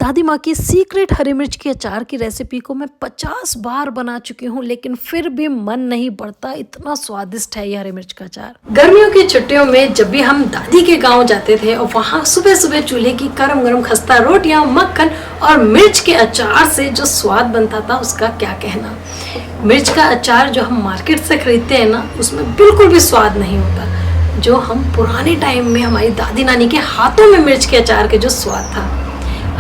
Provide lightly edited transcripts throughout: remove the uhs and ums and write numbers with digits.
दादी माँ की सीक्रेट हरी मिर्च के अचार की रेसिपी को मैं 50 बार बना चुकी हूँ, लेकिन फिर भी मन नहीं बढ़ता। इतना स्वादिष्ट है ये हरी मिर्च का अचार। गर्मियों की छुट्टियों में जब भी हम दादी के गांव जाते थे और वहाँ सुबह सुबह चूल्हे की गरम गरम खस्ता रोटियां, मक्खन और मिर्च के अचार से जो स्वाद बनता था उसका क्या कहना। मिर्च का अचार जो हम मार्केट से खरीदते हैं ना, उसमें बिल्कुल भी स्वाद नहीं होता। जो हम पुराने टाइम में हमारी दादी नानी के हाथों में मिर्च के अचार के जो स्वाद था,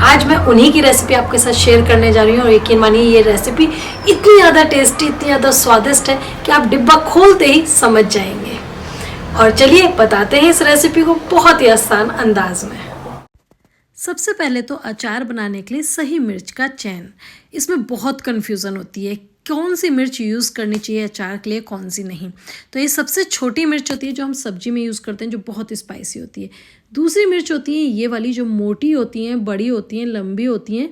आज मैं उन्हीं की रेसिपी आपके साथ शेयर करने जा रही हूँ। और यकीन मानिए ये रेसिपी इतनी ज़्यादा टेस्टी, इतनी ज़्यादा स्वादिष्ट है कि आप डिब्बा खोलते ही समझ जाएंगे। और चलिए बताते हैं इस रेसिपी को बहुत ही आसान अंदाज में। सबसे पहले तो अचार बनाने के लिए सही मिर्च का चयन। इसमें बहुत कन्फ्यूज़न होती है, कौन सी मिर्च यूज़ करनी चाहिए अचार के लिए, कौन सी नहीं। तो ये सबसे छोटी मिर्च होती है जो हम सब्जी में यूज़ करते हैं, जो बहुत स्पाइसी होती है। दूसरी मिर्च होती है ये वाली जो मोटी होती हैं, बड़ी होती हैं, लंबी होती हैं,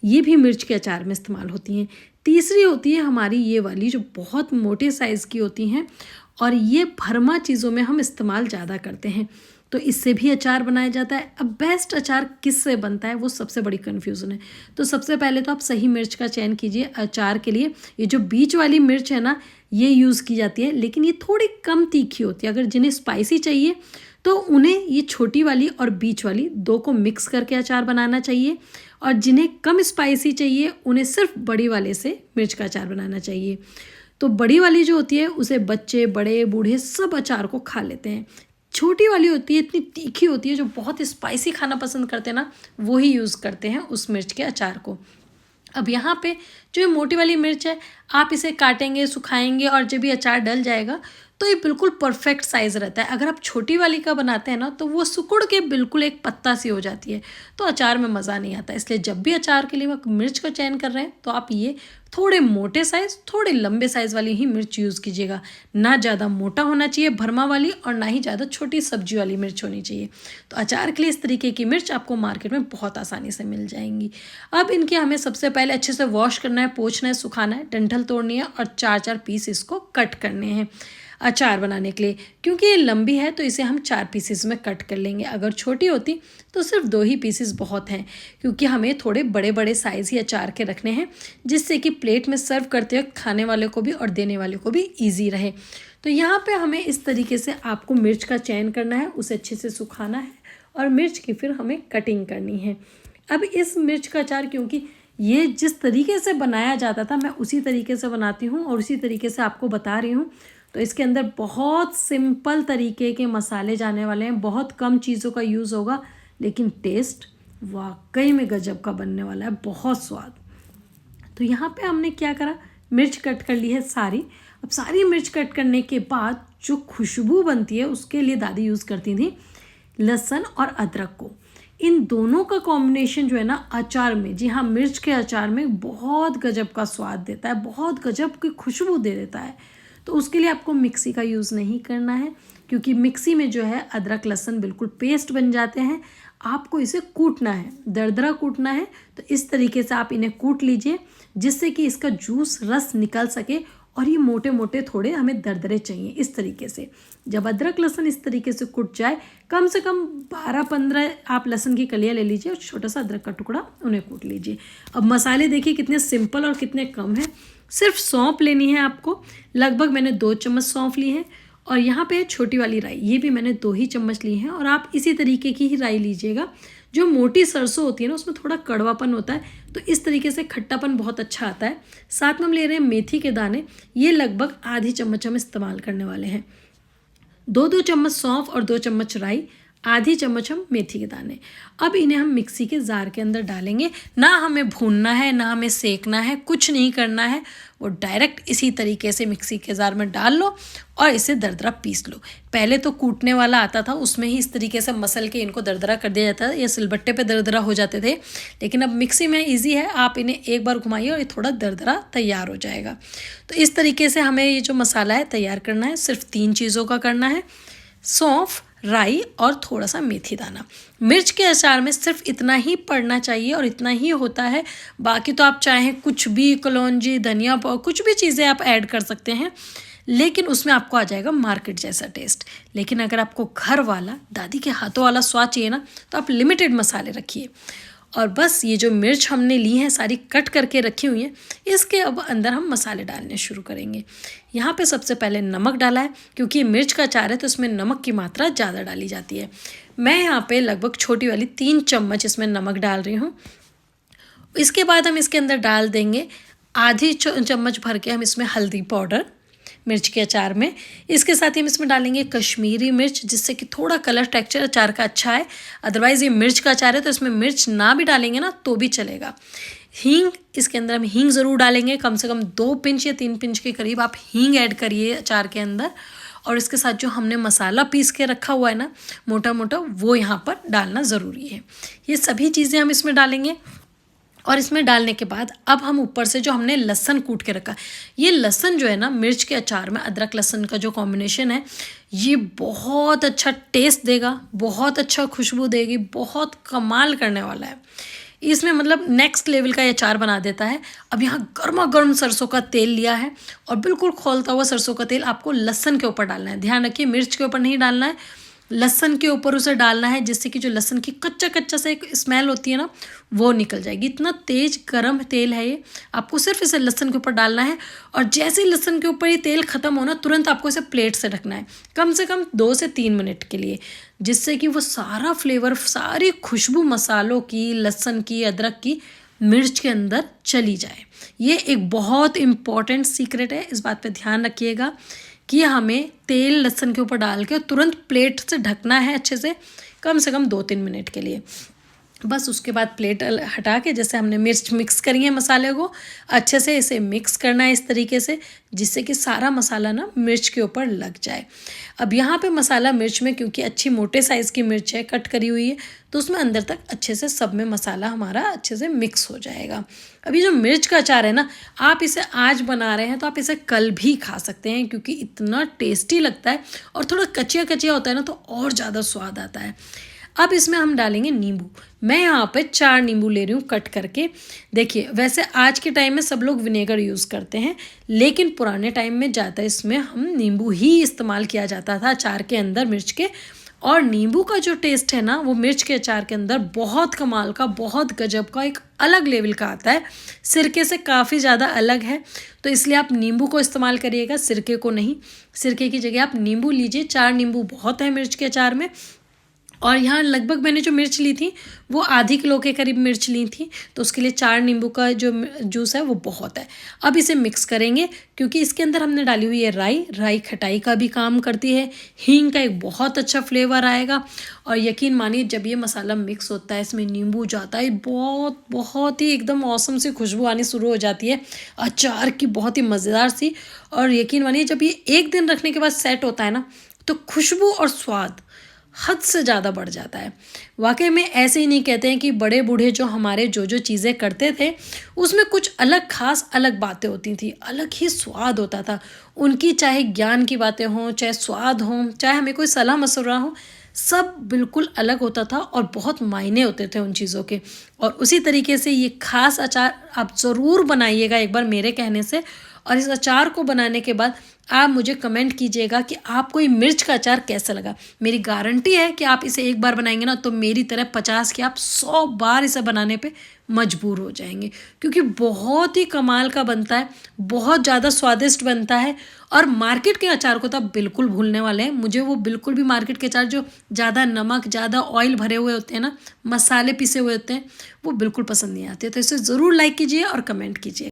ये भी मिर्च के अचार में इस्तेमाल होती हैं। तीसरी होती है हमारी ये वाली जो बहुत मोटे साइज़ की होती हैं, और ये भरमा चीज़ों में हम इस्तेमाल ज़्यादा करते हैं, तो इससे भी अचार बनाया जाता है। अब बेस्ट अचार किस से बनता है वो सबसे बड़ी कन्फ्यूज़न है। तो सबसे पहले तो आप सही मिर्च का चयन कीजिए अचार के लिए। ये जो बीच वाली मिर्च है ना, ये यूज़ की जाती है, लेकिन ये थोड़ी कम तीखी होती है। अगर जिन्हें स्पाइसी चाहिए तो उन्हें ये छोटी वाली और बीच वाली दो को मिक्स करके अचार बनाना चाहिए, और जिन्हें कम स्पाइसी चाहिए उन्हें सिर्फ बड़ी वाले से मिर्च का अचार बनाना चाहिए। तो बड़ी वाली जो होती है उसे बच्चे, बड़े, बूढ़े सब अचार को खा लेते हैं। छोटी वाली होती है, इतनी तीखी होती है, जो बहुत स्पाइसी खाना पसंद करते हैं ना, वो ही यूज़ करते हैं उस मिर्च के अचार को। अब यहाँ पे जो ये मोटी वाली मिर्च है, आप इसे काटेंगे, सुखाएंगे, और जब ये अचार डल जाएगा तो ये बिल्कुल परफेक्ट साइज़ रहता है। अगर आप छोटी वाली का बनाते हैं ना, तो वो सिकुड़ के बिल्कुल एक पत्ता सी हो जाती है, तो अचार में मज़ा नहीं आता। इसलिए जब भी अचार के लिए आप मिर्च का चयन कर रहे हैं तो आप ये थोड़े मोटे साइज़, थोड़े लंबे साइज़ वाली ही मिर्च यूज़ कीजिएगा। ना ज़्यादा मोटा होना चाहिए भरमा वाली, और ना ही ज़्यादा छोटी सब्जी वाली मिर्च होनी चाहिए। तो अचार के लिए इस तरीके की मिर्च आपको मार्केट में बहुत आसानी से मिल जाएंगी। अब इनके हमें सबसे पहले अच्छे से वॉश करना है, पोंछना है, सुखाना है, डंठल तोड़नी है, और 4-4 पीस इसको कट करने हैं अचार बनाने के लिए। क्योंकि ये लंबी है तो इसे हम 4 पीसेस में कट कर लेंगे। अगर छोटी होती तो सिर्फ 2 ही पीसेस बहुत हैं, क्योंकि हमें थोड़े बड़े बड़े साइज़ ही अचार के रखने हैं, जिससे कि प्लेट में सर्व करते वक्त खाने वाले को भी और देने वाले को भी ईजी रहे। तो यहाँ पे हमें इस तरीके से आपको मिर्च का चयन करना है, उसे अच्छे से सुखाना है, और मिर्च की फिर हमें कटिंग करनी है। अब इस मिर्च का अचार, क्योंकि ये जिस तरीके से बनाया जाता था मैं उसी तरीके से बनाती हूँ और उसी तरीके से आपको बता रही हूँ, तो इसके अंदर बहुत सिंपल तरीके के मसाले जाने वाले हैं, बहुत कम चीज़ों का यूज़ होगा, लेकिन टेस्ट वाकई में गजब का बनने वाला है, बहुत स्वाद। तो यहाँ पे हमने क्या करा, मिर्च कट कर ली है सारी। अब सारी मिर्च कट करने के बाद जो खुशबू बनती है उसके लिए दादी यूज़ करती थी लहसुन और अदरक को। इन दोनों का कॉम्बिनेशन जो है ना अचार में, जी हाँ, मिर्च के अचार में बहुत गजब का स्वाद देता है, बहुत गजब की खुशबू दे देता है। तो उसके लिए आपको मिक्सी का यूज़ नहीं करना है, क्योंकि मिक्सी में जो है अदरक लहसुन बिल्कुल पेस्ट बन जाते हैं। आपको इसे कूटना है, दरदरा कूटना है। तो इस तरीके से आप इन्हें कूट लीजिए, जिससे कि इसका जूस, रस निकल सके, और ये मोटे मोटे थोड़े हमें दरदरे चाहिए इस तरीके से। जब अदरक लहसुन इस तरीके से कूट जाए, कम से कम 12-15 आप लहसुन की कलियाँ ले लीजिए, और छोटा सा अदरक का टुकड़ा उन्हें कूट लीजिए। अब मसाले देखिए कितने सिंपल और कितने कम हैं। सिर्फ सौंफ लेनी है आपको, लगभग मैंने 2 चम्मच सौंफ ली है, और यहाँ पे छोटी वाली राई, ये भी मैंने 2 ही चम्मच ली है। और आप इसी तरीके की ही राई लीजिएगा। जो मोटी सरसों होती है ना, उसमें थोड़ा कड़वापन होता है, तो इस तरीके से खट्टापन बहुत अच्छा आता है। साथ में हम ले रहे हैं मेथी के दाने, ये लगभग आधी चम्मच हम इस्तेमाल करने वाले हैं। 2-2 चम्मच सौंफ और 2 चम्मच राई, आधी चम्मच हम मेथी के दाने। अब इन्हें हम मिक्सी के जार के अंदर डालेंगे। ना हमें भूनना है, ना हमें सेकना है, कुछ नहीं करना है, वो डायरेक्ट इसी तरीके से मिक्सी के जार में डाल लो और इसे दरदरा पीस लो। पहले तो कूटने वाला आता था, उसमें ही इस तरीके से मसल के इनको दरदरा कर दिया जाता था, या सिलबट्टे पे दरदरा हो जाते थे। लेकिन अब मिक्सी में ईजी है, आप इन्हें एक बार घुमाइए और ये थोड़ा दरदरा तैयार हो जाएगा। तो इस तरीके से हमें ये जो मसाला है तैयार करना है। सिर्फ 3 चीज़ों का करना है, सौंफ, राई और थोड़ा सा मेथी दाना। मिर्च के अचार में सिर्फ इतना ही पड़ना चाहिए और इतना ही होता है। बाकी तो आप चाहें कुछ भी, कलौंजी, धनिया पाउडर, कुछ भी चीज़ें आप ऐड कर सकते हैं, लेकिन उसमें आपको आ जाएगा मार्केट जैसा टेस्ट। लेकिन अगर आपको घर वाला, दादी के हाथों वाला स्वाद चाहिए ना, तो आप लिमिटेड मसाले रखिए। और बस ये जो मिर्च हमने ली हैं सारी कट करके रखी हुई हैं, इसके अब अंदर हम मसाले डालने शुरू करेंगे। यहाँ पे सबसे पहले नमक डाला है, क्योंकि मिर्च का अचार है तो इसमें नमक की मात्रा ज़्यादा डाली जाती है। मैं यहाँ पे लगभग छोटी वाली 3 चम्मच इसमें नमक डाल रही हूँ। इसके बाद हम इसके अंदर डाल देंगे आधी चम्मच भर के हम इसमें हल्दी पाउडर मिर्च के अचार में। इसके साथ ही हम इसमें डालेंगे कश्मीरी मिर्च, जिससे कि थोड़ा कलर टेक्सचर अचार का अच्छा है। अदरवाइज़ ये मिर्च का अचार है तो इसमें मिर्च ना भी डालेंगे ना तो भी चलेगा। हींग, इसके अंदर हम हींग ज़रूर डालेंगे, कम से कम 2 पिंच या 3 पिंच के करीब आप हींग ऐड करिए अचार के अंदर। और इसके साथ जो हमने मसाला पीस के रखा हुआ है ना मोटा मोटा, वो यहाँ पर डालना ज़रूरी है। ये सभी चीज़ें हम इसमें डालेंगे। और इसमें डालने के बाद अब हम ऊपर से जो हमने लहसुन कूट के रखा, ये लहसुन जो है ना मिर्च के अचार में अदरक लहसुन का जो कॉम्बिनेशन है ये बहुत अच्छा टेस्ट देगा, बहुत अच्छा खुशबू देगी, बहुत कमाल करने वाला है। इसमें मतलब नेक्स्ट लेवल का ये अचार बना देता है। अब यहाँ गर्मा गर्म सरसों का तेल लिया है और बिल्कुल खौलता हुआ सरसों का तेल आपको लहसुन के ऊपर डालना है। ध्यान रखिए मिर्च के ऊपर नहीं डालना है, लहसुन के ऊपर उसे डालना है, जिससे कि जो लहसुन की कच्चा कच्चा से एक स्मेल होती है ना वो निकल जाएगी। इतना तेज गरम तेल है ये, आपको सिर्फ इसे लहसुन के ऊपर डालना है। और जैसे ही लहसुन के ऊपर ये तेल ख़त्म होना तुरंत आपको इसे प्लेट से ढकना है, कम से कम 2 से 3 मिनट के लिए, जिससे कि वो सारा फ्लेवर, सारी खुशबू मसालों की, लहसुन की, अदरक की मिर्च के अंदर चली जाए। ये एक बहुत इम्पॉर्टेंट सीक्रेट है, इस बात पे ध्यान रखिएगा कि हमें तेल लहसुन के ऊपर डाल के तुरंत प्लेट से ढकना है अच्छे से, कम 2-3 मिनट के लिए। बस उसके बाद प्लेट हटा के जैसे हमने मिर्च मिक्स करी है मसाले को, अच्छे से इसे मिक्स करना है इस तरीके से, जिससे कि सारा मसाला ना मिर्च के ऊपर लग जाए। अब यहाँ पे मसाला मिर्च में क्योंकि अच्छी मोटे साइज़ की मिर्च है कट करी हुई है, तो उसमें अंदर तक अच्छे से सब में मसाला हमारा अच्छे से मिक्स हो जाएगा। अभी जो मिर्च का अचार है ना, आप इसे आज बना रहे हैं तो आप इसे कल भी खा सकते हैं, क्योंकि इतना टेस्टी लगता है और थोड़ा कचिया कचिया होता है ना तो और ज़्यादा स्वाद आता है। अब इसमें हम डालेंगे नींबू। मैं यहाँ पे 4 नींबू ले रही हूँ कट करके। देखिए वैसे आज के टाइम में सब लोग विनेगर यूज़ करते हैं, लेकिन पुराने टाइम में ज़्यादा इसमें हम नींबू ही इस्तेमाल किया जाता था अचार के अंदर मिर्च के। और नींबू का जो टेस्ट है ना वो मिर्च के अचार के अंदर बहुत कमाल का, बहुत गजब का, एक अलग लेवल का आता है, सिरके से काफ़ी ज़्यादा अलग है। तो इसलिए आप नींबू को इस्तेमाल करिएगा, सिरके को नहीं। सिरके की जगह आप नींबू लीजिए, 4 नींबू बहुत है मिर्च के अचार में। और यहाँ लगभग मैंने जो मिर्च ली थी वो आधी किलो के करीब मिर्च ली थी, तो उसके लिए 4 नींबू का जो जूस है वो बहुत है। अब इसे मिक्स करेंगे, क्योंकि इसके अंदर हमने डाली हुई है राई। राई खटाई का भी काम करती है, हींग का एक बहुत अच्छा फ्लेवर आएगा। और यकीन मानिए जब ये मसाला मिक्स होता है, इसमें नींबू जाता है, बहुत बहुत ही एकदम औसम सी खुशबू आनी शुरू हो जाती है अचार की, बहुत ही मज़ेदार सी। और यकीन मानिए जब ये 1 दिन रखने के बाद सेट होता है ना, तो खुशबू और स्वाद हद से ज़्यादा बढ़ जाता है। वाकई में ऐसे ही नहीं कहते हैं कि बड़े बूढ़े जो हमारे जो चीज़ें करते थे उसमें कुछ अलग खास अलग बातें होती थी, अलग ही स्वाद होता था उनकी, चाहे ज्ञान की बातें हों, चाहे स्वाद हों, चाहे हमें कोई सलाह मशवरा हो, सब बिल्कुल अलग होता था और बहुत मायने होते थे उन चीज़ों के। और उसी तरीके से ये खास अचार आप ज़रूर बनाइएगा एक बार मेरे कहने से। और इस अचार को बनाने के बाद आप मुझे कमेंट कीजिएगा कि आपको ये मिर्च का अचार कैसा लगा। मेरी गारंटी है कि आप इसे एक बार बनाएंगे ना तो मेरी तरह 50 के आप 100 बार इसे बनाने पे मजबूर हो जाएंगे, क्योंकि बहुत ही कमाल का बनता है, बहुत ज़्यादा स्वादिष्ट बनता है। और मार्केट के अचार को तो आप बिल्कुल भूलने वाले हैं। मुझे वो बिल्कुल भी मार्केट के अचार जो ज़्यादा नमक, ज़्यादा ऑयल भरे हुए होते हैं ना, मसाले पिसे हुए होते हैं, वो बिल्कुल पसंद नहीं आते। तो इसे ज़रूर लाइक कीजिए और कमेंट कीजिए।